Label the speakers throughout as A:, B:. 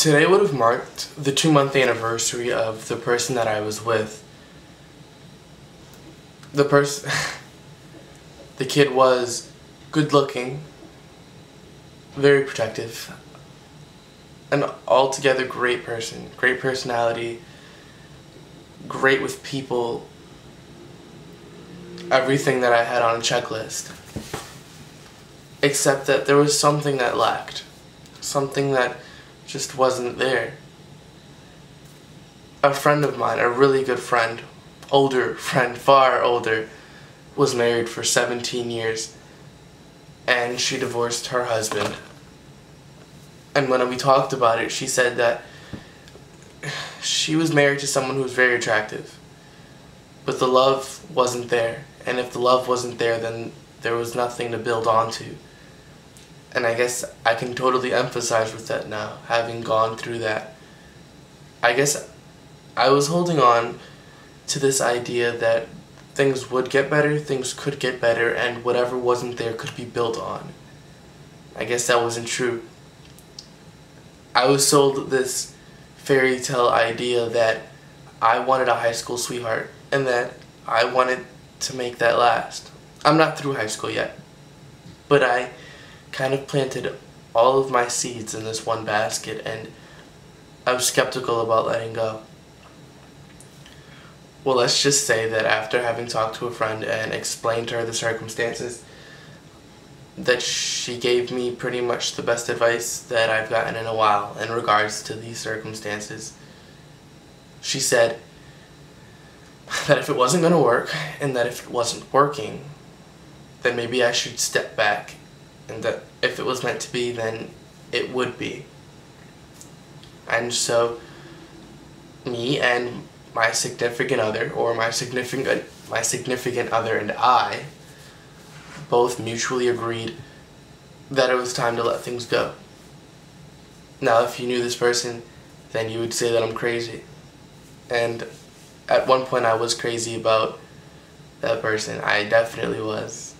A: Today would have marked the 2-month anniversary of the person that I was with. The kid was good looking, very protective, an altogether great person, great personality, great with people, everything that I had on a checklist. Except that there was something that lacked, something that just wasn't there. A friend of mine, a really good friend, older friend, far older, was married for 17 years and she divorced her husband. And when we talked about it, she said that she was married to someone who was very attractive, but the love wasn't there. And if the love wasn't there, then there was nothing to build onto. And I guess I can totally empathize with that now, having gone through that. I guess I was holding on to this idea that things would get better, things could get better, and whatever wasn't there could be built on. I guess that wasn't true. I was sold this fairy tale idea that I wanted a high school sweetheart and that I wanted to make that last. I'm not through high school yet, but I kind of planted all of my seeds in this one basket and I was skeptical about letting go. Well, let's just say that after having talked to a friend and explained to her the circumstances, that she gave me pretty much the best advice that I've gotten in a while in regards to these circumstances. She said that if it wasn't going to work and that if it wasn't working, then maybe I should step back, and that if it was meant to be, then it would be. And so me and my significant other, or my significant other and I both mutually agreed that it was time to let things go. Now, if you knew this person, then you would say that I'm crazy. And at one point I was crazy about that person. I definitely was.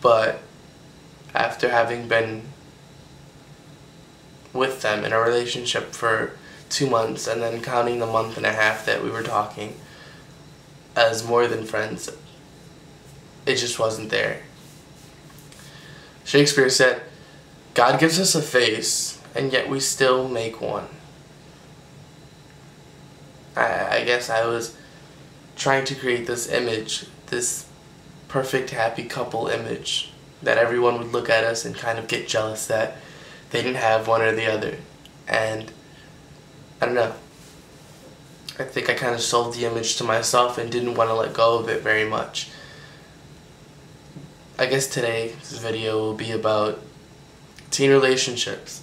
A: But after having been with them in a relationship for 2 months and then counting the month and a half that we were talking as more than friends, it just wasn't there. Shakespeare said, "God gives us a face, and yet we still make one." I guess I was trying to create this image, this perfect happy couple image, that everyone would look at us and kind of get jealous that they didn't have one or the other. And I don't know. I think I kind of sold the image to myself and didn't want to let go of it very much. I guess today's video will be about teen relationships.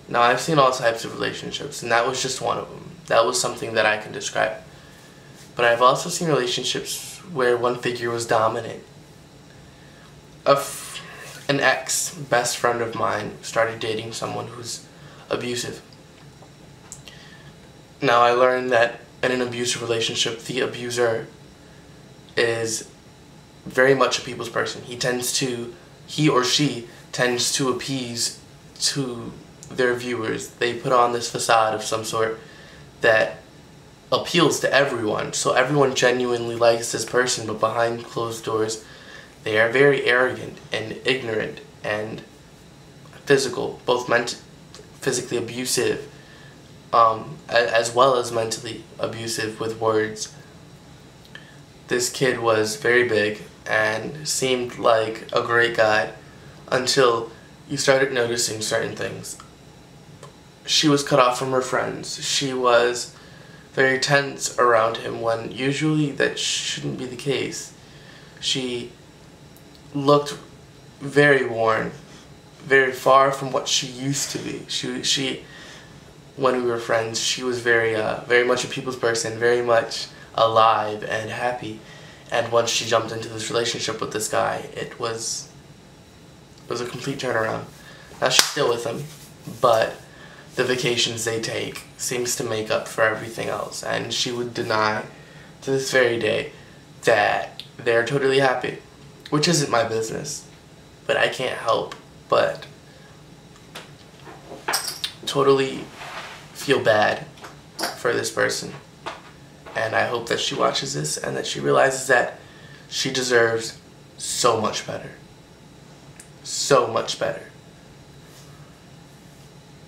A: Now, I've seen all types of relationships, and that was just one of them. That was something that I can describe. But I've also seen relationships where one figure was dominant. An ex-best friend of mine started dating someone who's abusive. Now, I learned that in an abusive relationship, the abuser is very much a people's person. He or she tends to appease to their viewers. They put on this facade of some sort that appeals to everyone, so everyone genuinely likes this person, but behind closed doors, they are very arrogant and ignorant and both physically abusive, as well as mentally abusive with words. This kid was very big and seemed like a great guy until you started noticing certain things. She was cut off from her friends. She was very tense around him when usually that shouldn't be the case. She looked very worn, very far from what she used to be. When we were friends, she was very much a people's person, very much alive and happy. And once she jumped into this relationship with this guy, it was a complete turnaround. Now, she's still with him, but the vacations they take seems to make up for everything else. And she would deny to this very day that they're totally happy, which isn't my business, but I can't help but totally feel bad for this person. And I hope that she watches this and that she realizes that she deserves so much better. So much better.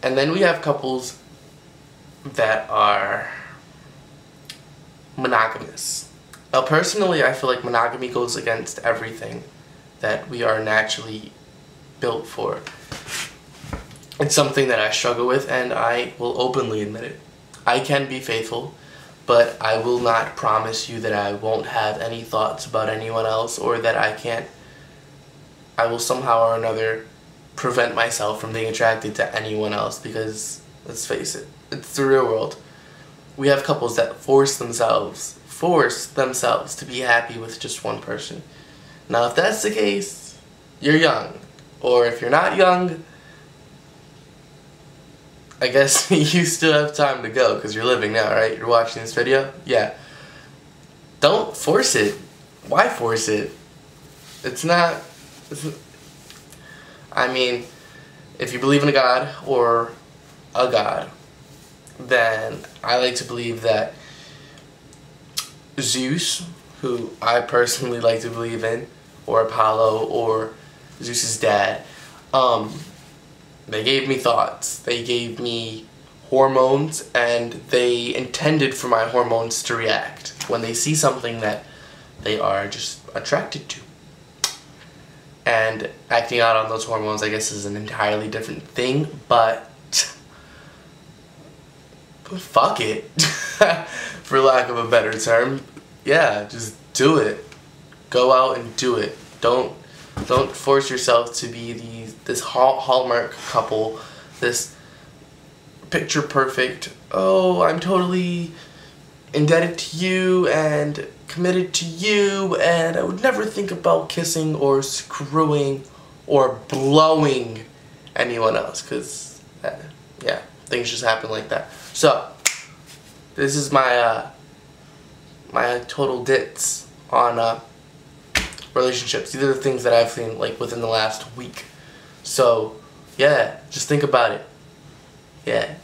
A: And then we have couples that are monogamous. Now personally, I feel like monogamy goes against everything that we are naturally built for. It's something that I struggle with, and I will openly admit it. I can be faithful, but I will not promise you that I won't have any thoughts about anyone else, or that I will somehow or another prevent myself from being attracted to anyone else, because let's face it, it's the real world. We have couples that force themselves to be happy with just one person. Now if that's the case, you're young. Or if you're not young, I guess you still have time to go because you're living now, right? You're watching this video? Yeah. Don't force it. Why force it? I mean, if you believe in a God or a God, then I like to believe that Zeus, who I personally like to believe in, or Apollo, or Zeus's dad, they gave me thoughts, they gave me hormones, and they intended for my hormones to react when they see something that they are just attracted to. And acting out on those hormones, I guess, is an entirely different thing, but fuck it, for lack of a better term. Yeah, just do it. Go out and do it. Don't force yourself to be this hallmark couple, this picture perfect, oh, I'm totally indebted to you and committed to you, and I would never think about kissing or screwing or blowing anyone else, because yeah, things just happen like that. So this is my my total dits on relationships. These are the things that I've seen like within the last week. So yeah, just think about it. Yeah.